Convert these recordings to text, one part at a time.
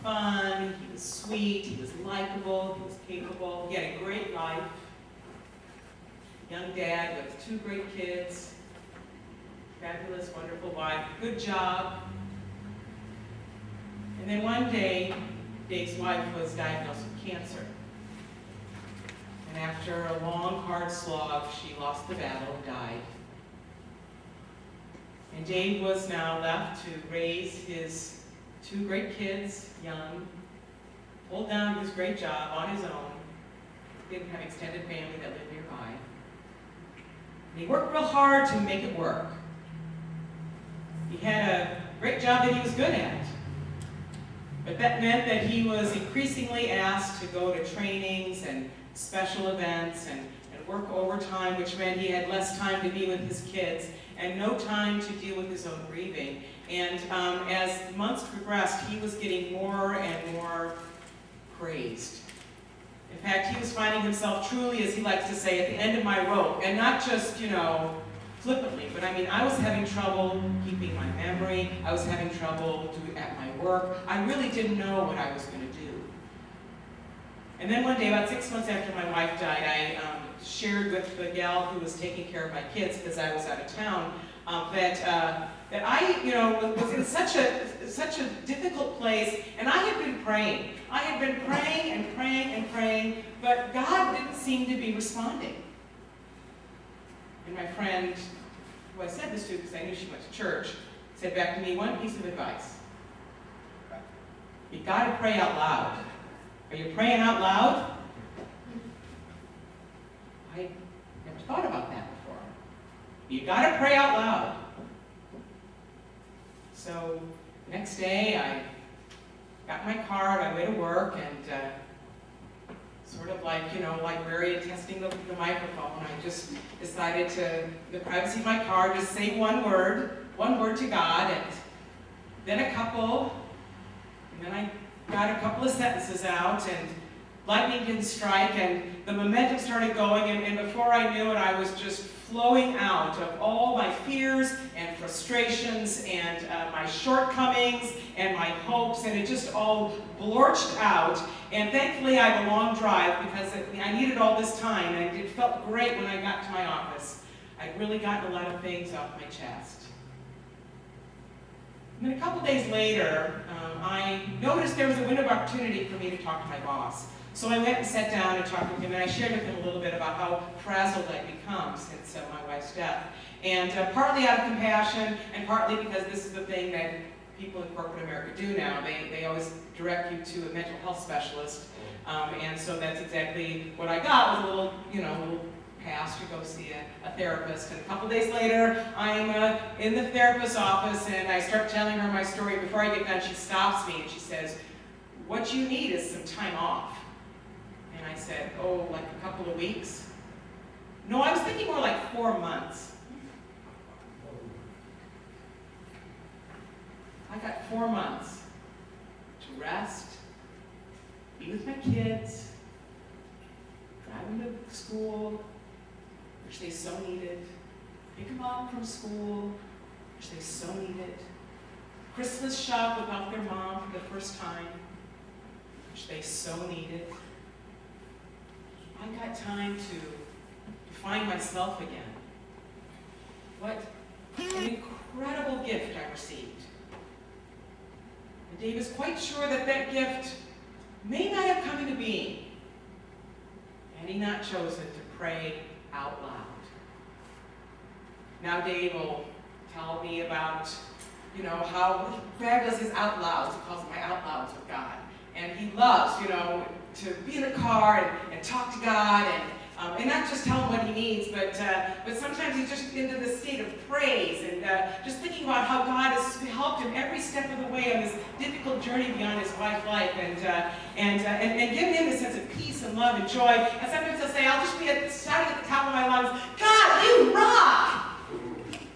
fun, he was sweet, he was likable, he was capable, he had a great life. Young dad with 2 great kids, fabulous, wonderful wife, good job. And then one day, Dave's wife was diagnosed with cancer. And after a long, hard slog, she lost the battle and died. And Dave was now left to raise his 2 great kids, young, hold down his great job on his own, didn't have extended family that lived nearby. And he worked real hard to make it work. He had a great job that he was good at. But that meant that he was increasingly asked to go to trainings and special events and work overtime, which meant he had less time to be with his kids and no time to deal with his own grieving. And as months progressed, he was getting more and more crazed. In fact, he was finding himself truly, as he likes to say, at the end of my rope. And not just, flippantly, but I was having trouble keeping my memory. I was having trouble doing at my work. I really didn't know what I was going to do. And then one day, about 6 months after my wife died, I shared with the gal who was taking care of my kids, because I was out of town, that I, was in such a difficult place, and I had been praying. I had been praying and praying and praying, but God didn't seem to be responding. And my friend, who I said this to because I knew she went to church, said back to me one piece of advice. You got to pray out loud. Are you praying out loud? I never thought about that before. You got to pray out loud. So the next day, I got my car on my way to work, and sort of like, librarian testing the microphone, I just decided to, in the privacy of my car, just say one word to God, and then a couple, and then I got a couple of sentences out, and lightning didn't strike, and the momentum started going, and before I knew it, I was just flowing out of all my fears and frustrations and my shortcomings and my hopes, and it just all blorched out. And thankfully, I have a long drive because I needed all this time, and it felt great when I got to my office. I'd really gotten a lot of things off my chest. And then a couple days later, I noticed there was a window of opportunity for me to talk to my boss. So I went and sat down and talked with him, and I shared with him a little bit about how frazzled I'd become since my wife's death. And partly out of compassion, and partly because this is the thing that people in corporate America do now. They always direct you to a mental health specialist. And so that's exactly what I got, was a little pass to go see a therapist. And a couple days later, I'm in the therapist's office, and I start telling her my story. Before I get done, she stops me and she says, "What you need is some time off." And I said, "Oh, like a couple of weeks?" No, I was thinking more like 4 months. I got 4 months to rest, be with my kids, drive them to school, which they so needed, pick them up from school, which they so needed, Christmas shop without their mom for the first time, which they so needed. I got time to find myself again. What an incredible gift I received. And Dave is quite sure that that gift may not have come into being had he not chosen to pray out loud. Now Dave will tell me about, how Brad does his out louds. He calls them my out louds with God. And he loves, to be in the car and talk to God and not just tell him what he needs, but sometimes he's just into this state of praise and just thinking about how God has helped him every step of the way on this difficult journey beyond his wife's life, and giving him this sense of peace and love and joy. And sometimes he'll say, "I'll just be shouting at the top of my lungs, 'God, you rock!'"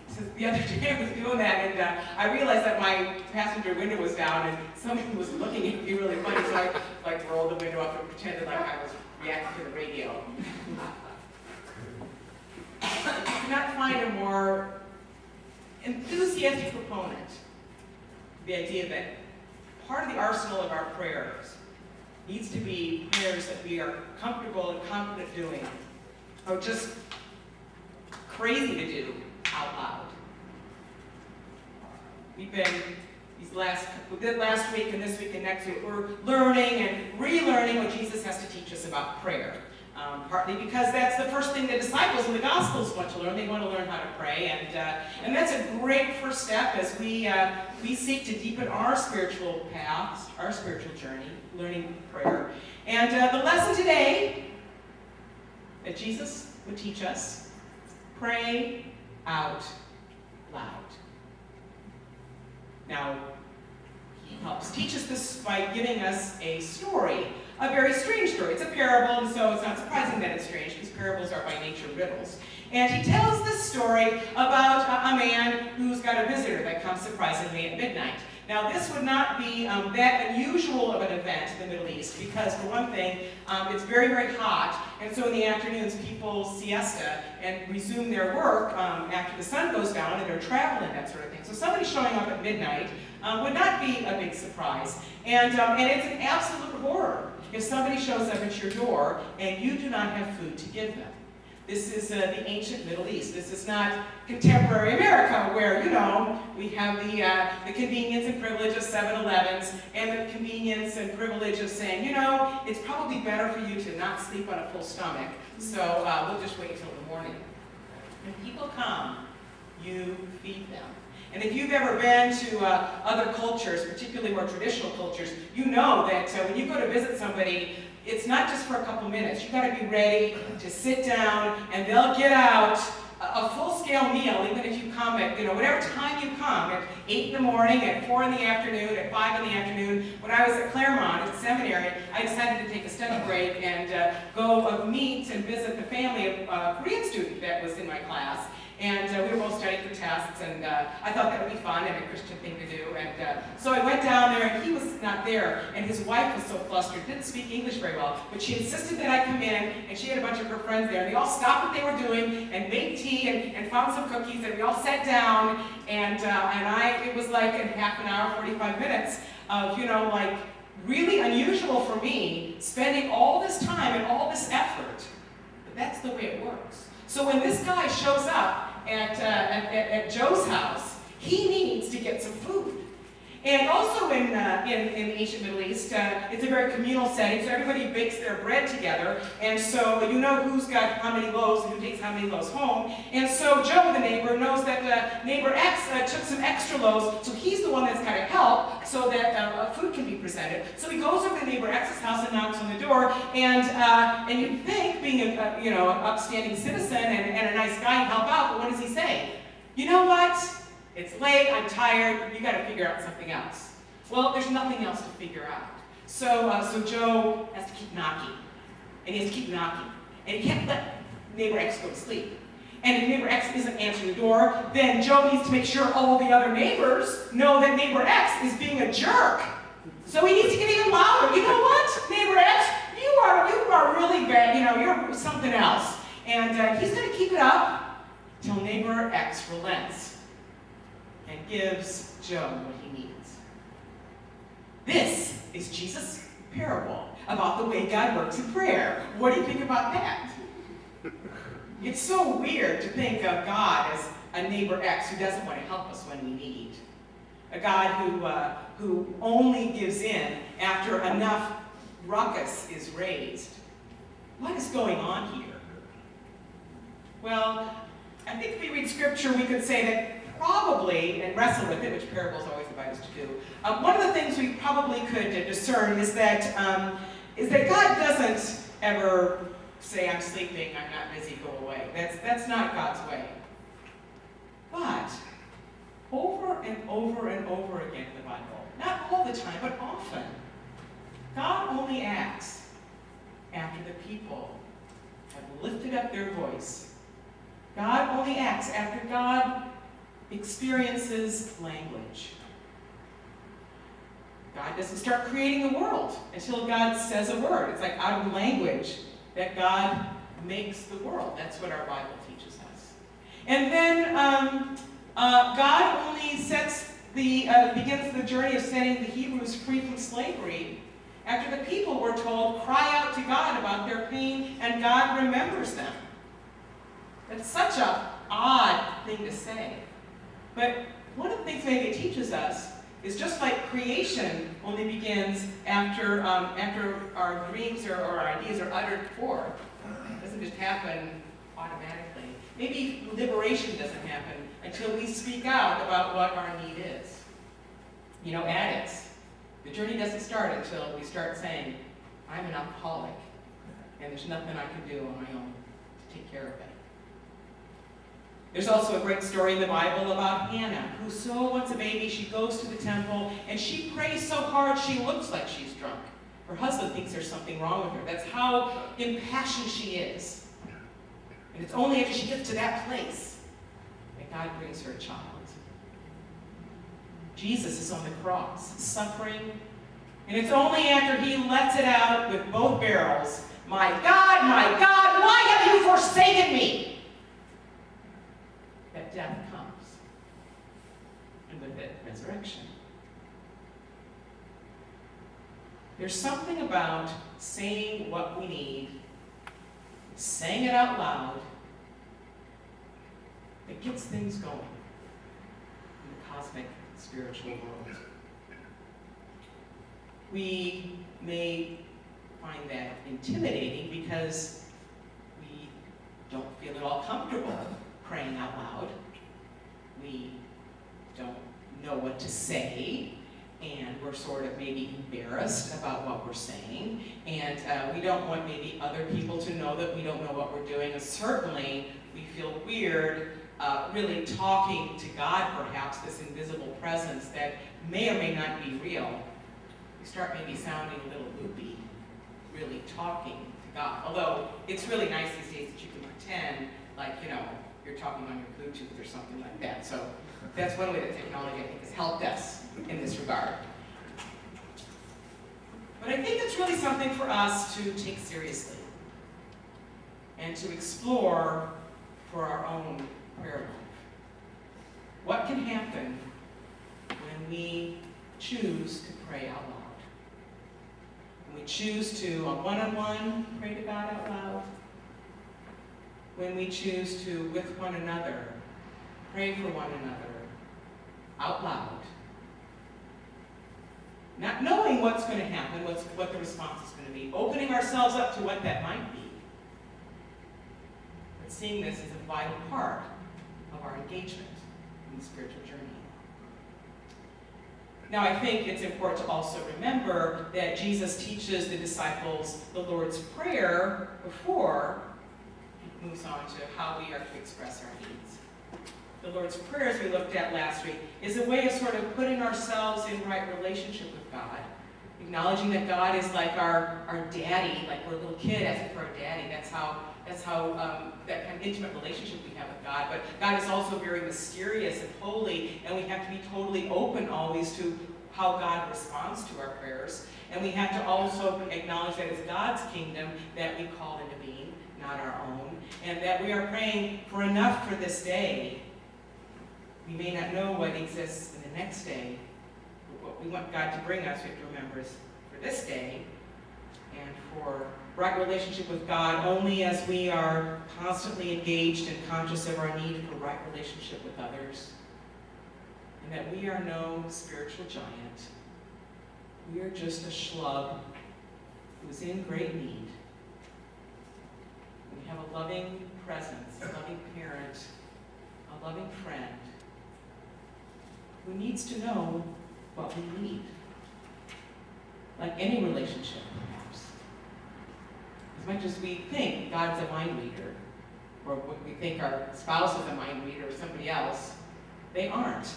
So the other day I was doing that, and I realized that my passenger window was down, and someone was looking at me really funny, so I rolled the window up and pretended like I was reacting to the radio. I could not find a more enthusiastic proponent of the idea that part of the arsenal of our prayers needs to be prayers that we are comfortable and confident doing, or just crazy to do out loud. We've been, last week and this week and next week, we're learning and relearning what Jesus has to teach us about prayer. Partly because that's the first thing the disciples in the Gospels want to learn. They want to learn how to pray, and that's a great first step as we seek to deepen our spiritual paths, our spiritual journey, learning prayer. And the lesson today that Jesus would teach us: pray out loud. Now, he helps teach us this by giving us a story. A very strange story. It's a parable, and so it's not surprising that it's strange, because parables are by nature riddles. And he tells this story about a man who's got a visitor that comes surprisingly at midnight. Now, this would not be that unusual of an event in the Middle East, because for one thing, it's very, very hot, and so in the afternoons people siesta and resume their work after the sun goes down, and they're traveling, that sort of thing. So somebody showing up at midnight would not be a big surprise. And it's an absolute horror if somebody shows up at your door and you do not have food to give them. This is the ancient Middle East. This is not contemporary America, where, we have the convenience and privilege of 7-Elevens and the convenience and privilege of saying, it's probably better for you to not sleep on a full stomach, so we'll just wait until the morning. When people come, you feed them. And if you've ever been to other cultures, particularly more traditional cultures, you know that when you go to visit somebody, it's not just for a couple minutes. You've got to be ready to sit down, and they'll get out a full-scale meal, even if you come at, whatever time you come, at 8 in the morning, at 4 in the afternoon, at 5 in the afternoon. When I was at Claremont, at seminary, I decided to take a study break and go meet and visit the family of a Korean student that was in my class. And we were both studying for tests, and I thought that would be fun and a Christian thing to do. And so I went down there, and he was not there, and his wife was so flustered, didn't speak English very well, but she insisted that I come in, and she had a bunch of her friends there, and they all stopped what they were doing and made tea and found some cookies, and we all sat down, and it was like in half an hour, 45 minutes of, really unusual for me, spending all this time and all this effort. But that's the way it works. So when this guy shows up at Joe's house, he needs to get some food. And also in the ancient Middle East, it's a very communal setting, so everybody bakes their bread together, and so you know who's got how many loaves and who takes how many loaves home. And so Joe, the neighbor, knows that neighbor X took some extra loaves, so he's the one that's got to help so that food can be presented. So he goes over to neighbor X's house and knocks on the door, and you'd think, being an upstanding citizen and a nice guy, he'd help out, but what does he say? You know what? It's late, I'm tired, you gotta figure out something else. Well, there's nothing else to figure out. So Joe has to keep knocking, and he has to keep knocking, and he can't let neighbor X go to sleep. And if neighbor X isn't answering the door, then Joe needs to make sure all the other neighbors know that neighbor X is being a jerk. So he needs to get even louder. You know what, neighbor X, you are really bad, you're something else. And he's gonna keep it up till neighbor X relents and gives Joe what he needs. This is Jesus' parable about the way God works in prayer. What do you think about that? It's so weird to think of God as a neighbor X who doesn't want to help us when we need. A God who only gives in after enough ruckus is raised. What is going on here? Well, I think if we read Scripture, we could say that probably, and wrestle with it, which parables always invite us to do, one of the things we probably could discern is that God doesn't ever say, I'm sleeping, I'm not busy, go away. That's not God's way. But over and over and over again in the Bible, not all the time, but often, God only acts after the people have lifted up their voice. God only acts after God experiences language. God doesn't start creating the world until God says a word. It's like out of language that God makes the world. That's what our Bible teaches us. And then God only sets begins the journey of setting the Hebrews free from slavery after the people were told, cry out to God about their pain, and God remembers them. That's such an odd thing to say. But one of the things maybe it teaches us is just like creation only begins after our dreams or our ideas are uttered forth. It doesn't just happen automatically. Maybe liberation doesn't happen until we speak out about what our need is. You know, addicts, the journey doesn't start until we start saying, I'm an alcoholic, and there's nothing I can do on my own to take care of it. There's also a great story in the Bible about Hannah, who so wants a baby. She goes to the temple, and she prays so hard she looks like she's drunk. Her husband thinks there's something wrong with her. That's how impassioned she is. And it's only after she gets to that place that God brings her a child. Jesus is on the cross, suffering, and it's only after he lets it out with both barrels, my God, why have you forsaken me? That death comes, and with it, resurrection. There's something about saying what we need, saying it out loud, that gets things going in the cosmic spiritual world. We may find that intimidating because we don't feel at all comfortable praying out loud. We don't know what to say, and we're sort of maybe embarrassed about what we're saying, and we don't want maybe other people to know that we don't know what we're doing, and certainly we feel weird really talking to God, perhaps, this invisible presence that may or may not be real. We start maybe sounding a little loopy, really talking to God. Although it's really nice these days that you can pretend like, you know, you're talking on your Bluetooth or something like that. So that's one way that technology, I think, has helped us in this regard. But I think it's really something for us to take seriously and to explore for our own prayer life. What can happen when we choose to pray out loud? When we choose to, on one-on-one, pray to God out loud? When we choose to, with one another, pray for one another out loud? Not knowing what's going to happen, what the response is going to be, opening ourselves up to what that might be. But seeing this as a vital part of our engagement in the spiritual journey. Now, I think it's important to also remember that Jesus teaches the disciples the Lord's Prayer before he moves on to how we are to express our needs. The Lord's Prayer, as we looked at last week, is a way of sort of putting ourselves in right relationship with God, acknowledging that God is like our daddy, like we're a little kid asking for our daddy. That's how that kind of intimate relationship we have with God. But God is also very mysterious and holy, and we have to be totally open always to how God responds to our prayers. And we have to also acknowledge that it's God's kingdom that we call into being, not our own, and that we are praying for enough for this day. We may not know what exists in the next day, but what we want God to bring us, we have to remember, is for this day, and for right relationship with God only as we are constantly engaged and conscious of our need for right relationship with others, and that we are no spiritual giant. We are just a schlub who is in great need. We have a loving presence, a loving parent, a loving friend who needs to know what we need. Like any relationship, perhaps. As much as we think God's a mind reader, or we think our spouse is a mind reader or somebody else, they aren't.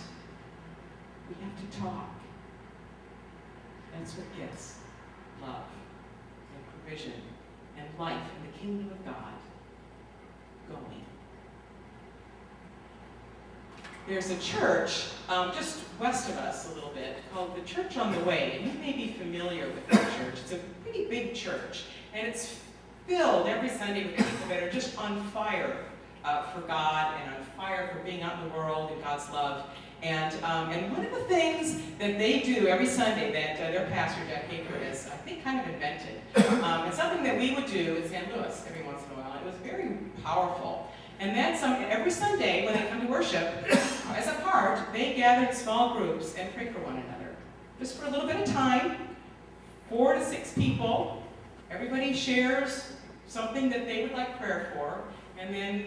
We have to talk. That's what gets love and provision and life in the kingdom of God going. There's a church just west of us a little bit called the Church on the Way. And you may be familiar with that church. It's a pretty big church, and it's filled every Sunday with people that are just on fire for God and on fire for being out in the world and God's love. And one of the things that they do every Sunday that their pastor, Jack Haker, has, I think, kind of invented, and something that we would do in St. Louis every once in a while. It was very powerful. And that's every Sunday when they come to worship, as a part, they gather in small groups and pray for one another. Just for a little bit of time, 4 to 6 people. Everybody shares something that they would like prayer for, and then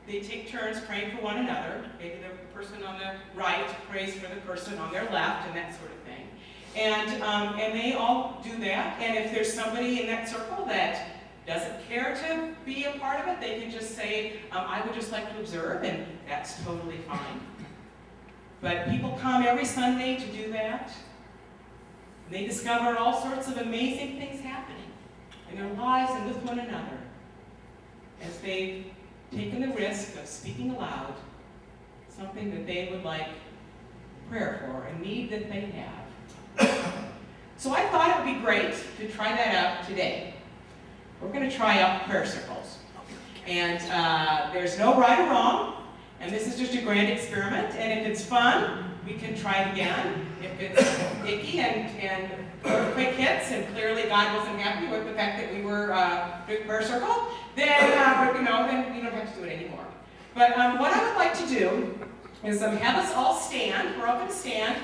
they take turns praying for one another. Maybe the person on the right prays for the person on their left, and that sort of thing. And they all do that. And if there's somebody in that circle that doesn't care to be a part of it, they can just say, I would just like to observe, and that's totally fine. But people come every Sunday to do that. They discover all sorts of amazing things happening in their lives and with one another as they've taken the risk of speaking aloud something that they would like prayer for, a need that they have. So I thought it would be great to try that out today. We're going to try out prayer circles. And there's no right or wrong, and this is just a grand experiment, and if it's fun, we can try it again. If it's icky and quick hits, and clearly God wasn't happy with the fact that we were doing prayer circle, then then you don't have to do it anymore. But what I would like to do is have us all stand. We're all going to stand.